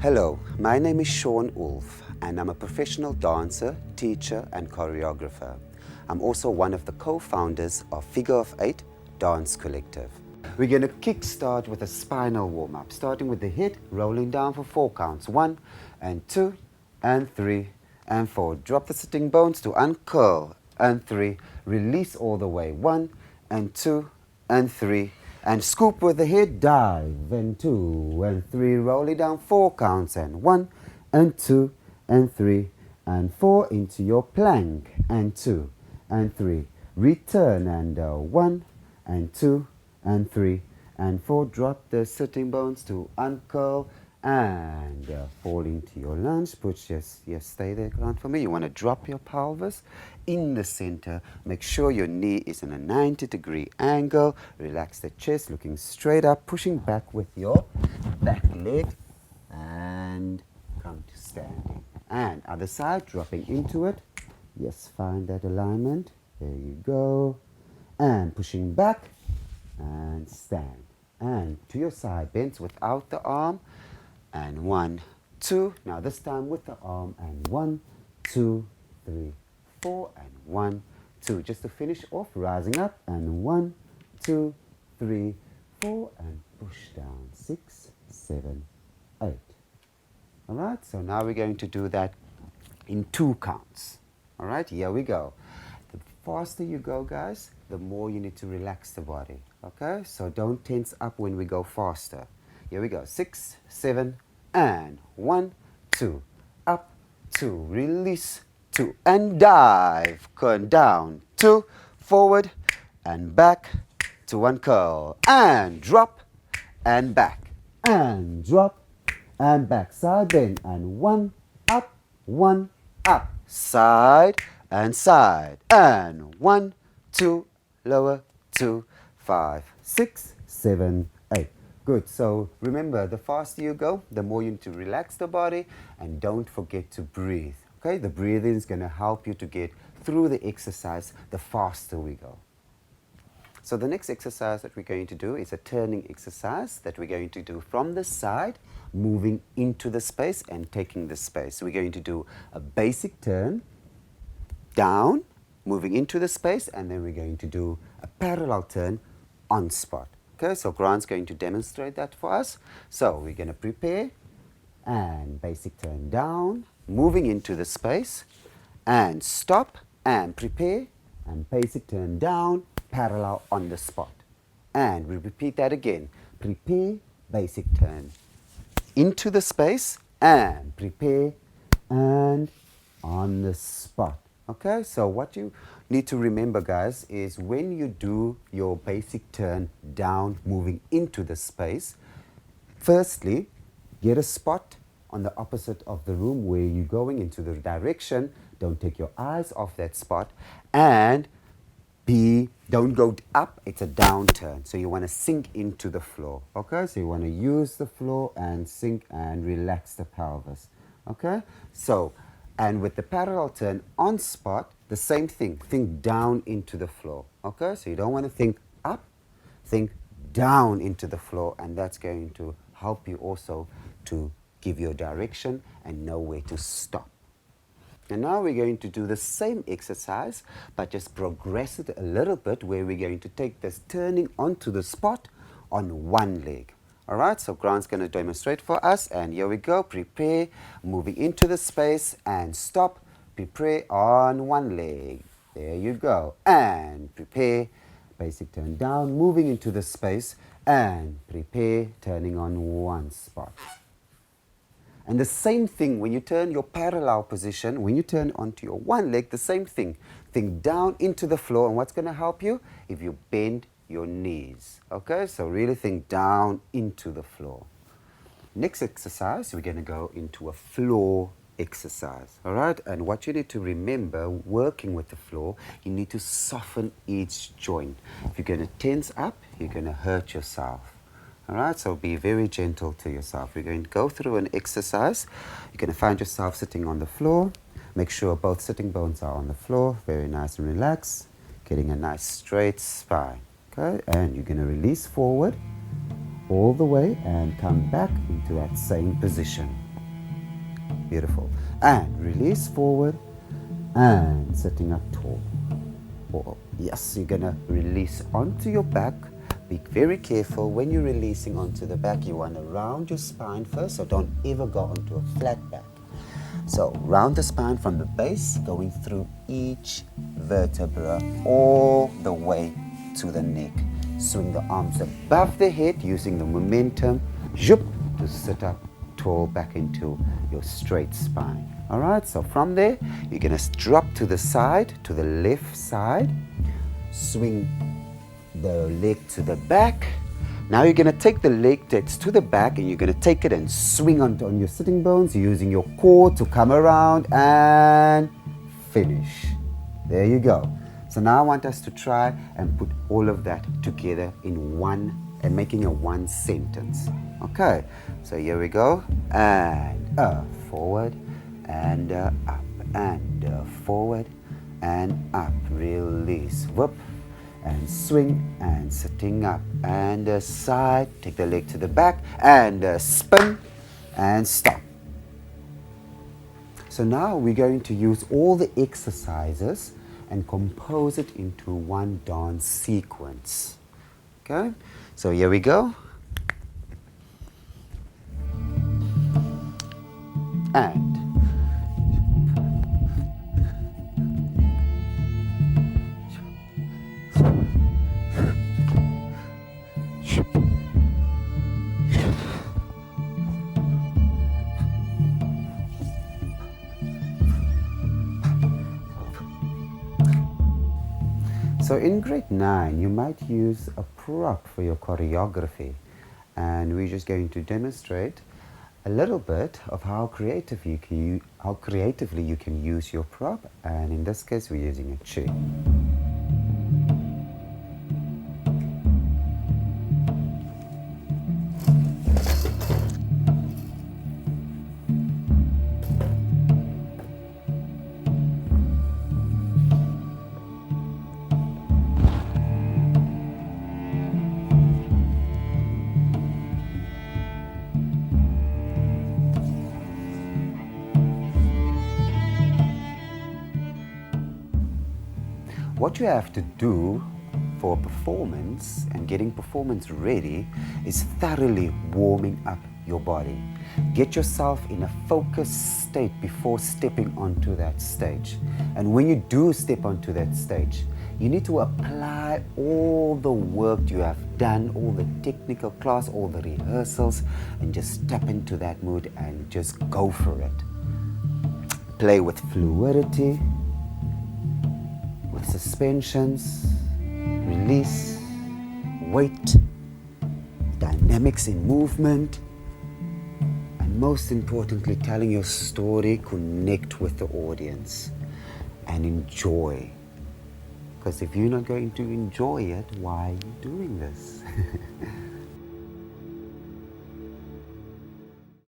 Hello, my name is Shaun Oelf and I'm a professional dancer, teacher and choreographer. I'm also one of the co-founders of Figure of Eight Dance Collective. We're going to kickstart with a spinal warm-up, starting with the head, rolling down for 4 counts. 1 and 2 and 3 and 4. Drop the sitting bones to uncurl and 3. Release all the way. 1 and 2 and 3. And scoop with the head, dive, and 2 and 3, roll it down 4 counts, and 1 and 2 and 3 and 4 into your plank, and 2 and 3, return, and 1 and 2 and 3 and 4, drop the sitting bones to uncurl and fall into your lunge. Stay there, ground for me. You want to drop your pelvis in the center. Make sure your knee is in a 90-degree angle. Relax the chest, looking straight up, pushing back with your back leg and come to standing. And other side, dropping into it. Yes, find that alignment. There you go. And pushing back and stand. And to your side, bends without the arm. And 1, 2. Now this time with the arm. And 1, 2, 3, 4. And 1, 2. Just to finish off, rising up. And 1, 2, 3, 4. And push down. 6, 7, 8. All right. So now we're going to do that in 2 counts. All right. Here we go. The faster you go, guys, the more you need to relax the body. Okay. So don't tense up when we go faster. Here we go. 6, 7, and 1, 2, up, 2, release, 2, and dive, down, 2, forward, and back, to uncurl, and drop, and back, and drop, and back, side bend, and 1, up, side, and 1, 2, lower, 2, 5, 6, 7, 8. Good. So remember, the faster you go, the more you need to relax the body, and don't forget to breathe. Okay? The breathing is going to help you to get through the exercise the faster we go. So the next exercise that we're going to do is a turning exercise that we're going to do from the side, moving into the space and taking the space. So we're going to do a basic turn, down, moving into the space, and then we're going to do a parallel turn on spot. Okay, so Grant's going to demonstrate that for us. So we're going to prepare and basic turn down, moving into the space, and stop and prepare and basic turn down, parallel on the spot. And we repeat that again. Prepare, basic turn into the space, and prepare and on the spot. Okay, so what you need to remember, guys, is when you do your basic turn down, moving into the space, firstly, get a spot on the opposite of the room where you're going into the direction. Don't take your eyes off that spot. And don't go up, it's a down turn. So you want to sink into the floor. Okay, so you want to use the floor and sink and relax the pelvis. Okay, so, and with the parallel turn on spot, the same thing. Think down into the floor. Okay, so you don't want to think up, think down into the floor, and that's going to help you also to give you a direction and know where to stop. And now we're going to do the same exercise, but just progress it a little bit, where we're going to take this turning onto the spot on one leg. All right, so Grant's going to demonstrate for us, and here we go. Prepare, moving into the space, and stop. Prepare on one leg. There you go. And prepare, basic turn down, moving into the space, and prepare, turning on one spot. And the same thing when you turn your parallel position, when you turn onto your one leg, the same thing. Think down into the floor, and what's going to help you? If you bend your knees. Okay, so really think down into the floor. Next exercise, we're going to go into a floor exercise. All right, and what you need to remember, working with the floor, you need to soften each joint. If you're going to tense up, you're going to hurt yourself. All right, so be very gentle to yourself. We're going to go through an exercise. You're going to find yourself sitting on the floor. Make sure both sitting bones are on the floor. Very nice and relaxed. Getting a nice straight spine. Okay, and you're going to release forward all the way and come back into that same position. Beautiful. And release forward and sitting up tall. Or, yes, you're gonna release onto your back. Be very careful when you're releasing onto the back. You want to round your spine first, so don't ever go onto a flat back. So round the spine from the base, going through each vertebra all the way to the neck. Swing the arms above the head using the momentum, zhup, to sit up tall back into your straight spine. All right, so from there, you're going to drop to the side, to the left side, swing the leg to the back. Now you're going to take the leg that's to the back and you're going to take it and swing on your sitting bones using your core to come around and finish. There you go. So now I want us to try and put all of that together in one and making a one sentence. Okay, so here we go. And forward and up and forward and up. Release. Whoop. And swing and sitting up and side, take the leg to the back and spin and stop. So now we're going to use all the exercises and compose it into one dance sequence. Okay, so here we go. And so in grade 9, you might use a prop for your choreography, and we're just going to demonstrate a little bit of how creatively you can use your prop, and in this case we're using a chair. What you have to do for performance and getting performance ready is thoroughly warming up your body. Get yourself in a focused state before stepping onto that stage. And when you do step onto that stage, you need to apply all the work you have done, all the technical class, all the rehearsals, and just step into that mood and just go for it. Play with fluidity, with suspensions, release, weight, dynamics in movement, and most importantly, telling your story, connect with the audience, and enjoy. Because if you're not going to enjoy it, why are you doing this?